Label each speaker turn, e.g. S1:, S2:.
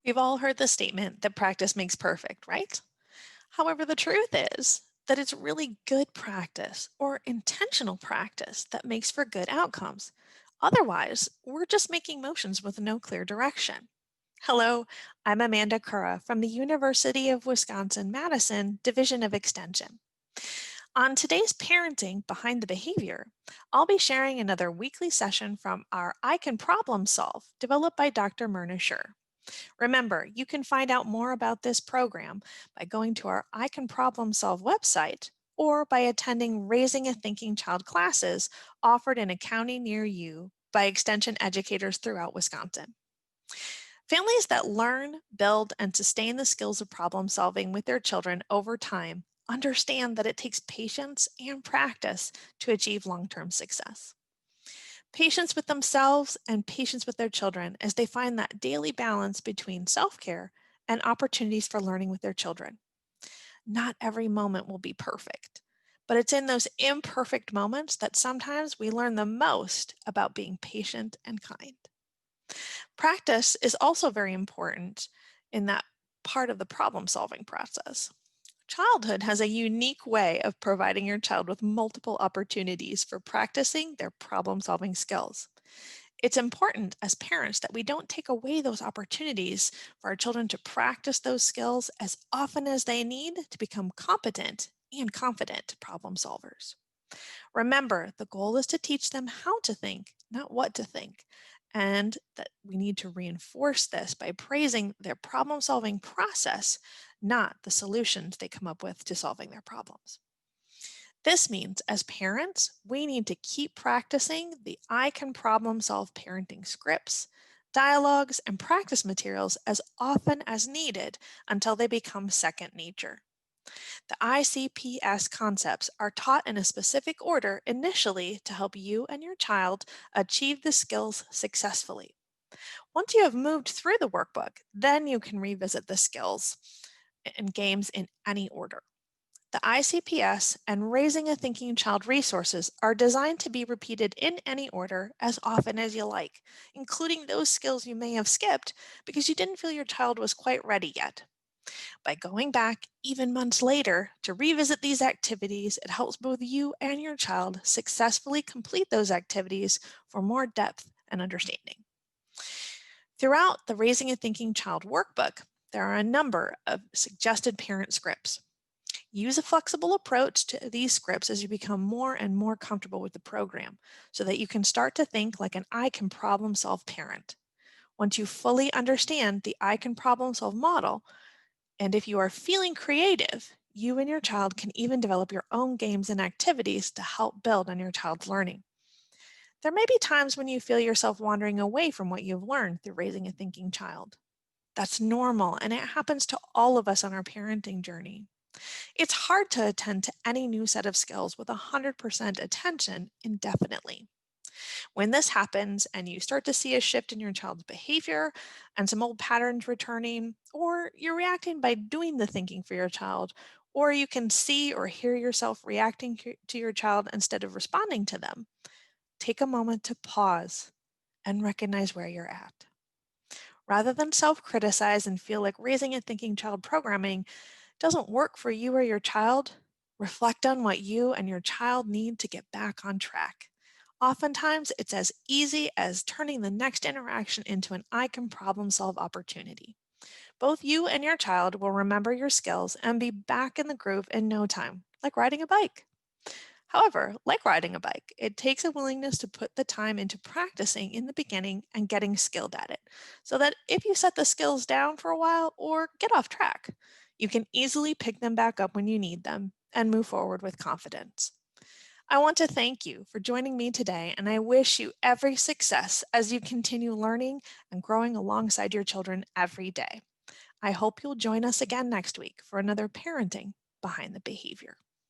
S1: We've all heard the statement that practice makes perfect, right? However, the truth is that it's really good practice or intentional practice that makes for good outcomes. Otherwise, we're just making motions with no clear direction. Hello, I'm Amanda Coorough from the University of Wisconsin-Madison Division of Extension. On today's Parenting Behind the Behavior, I'll be sharing another weekly session from our I Can Problem Solve developed by Dr. Myrna Shure. Remember, you can find out more about this program by going to our I Can Problem Solve website or by attending Raising a Thinking Child classes offered in a county near you by Extension educators throughout Wisconsin. Families that learn, build, and sustain the skills of problem solving with their children over time understand that it takes patience and practice to achieve long-term success. Patience with themselves and patience with their children as they find that daily balance between self-care and opportunities for learning with their children. Not every moment will be perfect, but it's in those imperfect moments that sometimes we learn the most about being patient and kind. Practice is also very important in that part of the problem-solving process. Childhood has a unique way of providing your child with multiple opportunities for practicing their problem-solving skills. It's important as parents that we don't take away those opportunities for our children to practice those skills as often as they need to become competent and confident problem solvers. Remember, the goal is to teach them how to think, not what to think, and that we need to reinforce this by praising their problem-solving process, not the solutions they come up with to solving their problems. This means, as parents, we need to keep practicing the I Can Problem Solve parenting scripts, dialogues, and practice materials as often as needed until they become second nature. The ICPS concepts are taught in a specific order initially to help you and your child achieve the skills successfully. Once you have moved through the workbook, then you can revisit the skills and games in any order. The ICPS and Raising a Thinking Child resources are designed to be repeated in any order as often as you like, including those skills you may have skipped because you didn't feel your child was quite ready yet. By going back even months later to revisit these activities, it helps both you and your child successfully complete those activities for more depth and understanding. Throughout the Raising a Thinking Child workbook, there are a number of suggested parent scripts. Use a flexible approach to these scripts as you become more and more comfortable with the program so that you can start to think like an I can problem solve parent. Once you fully understand the I can problem solve model, and if you are feeling creative, you and your child can even develop your own games and activities to help build on your child's learning. There may be times when you feel yourself wandering away from what you've learned through raising a thinking child. That's normal, and it happens to all of us on our parenting journey. It's hard to attend to any new set of skills with 100% attention indefinitely. When this happens and you start to see a shift in your child's behavior and some old patterns returning, or you're reacting by doing the thinking for your child, or you can see or hear yourself reacting to your child instead of responding to them, take a moment to pause and recognize where you're at. Rather than self-criticize and feel like raising a thinking child programming doesn't work for you or your child, reflect on what you and your child need to get back on track. Oftentimes, it's as easy as turning the next interaction into an I can problem solve opportunity. Both you and your child will remember your skills and be back in the groove in no time, like riding a bike. However, like riding a bike, it takes a willingness to put the time into practicing in the beginning and getting skilled at it, so that if you set the skills down for a while or get off track, you can easily pick them back up when you need them and move forward with confidence. I want to thank you for joining me today, and I wish you every success as you continue learning and growing alongside your children every day. I hope you'll join us again next week for another Parenting Behind the Behavior.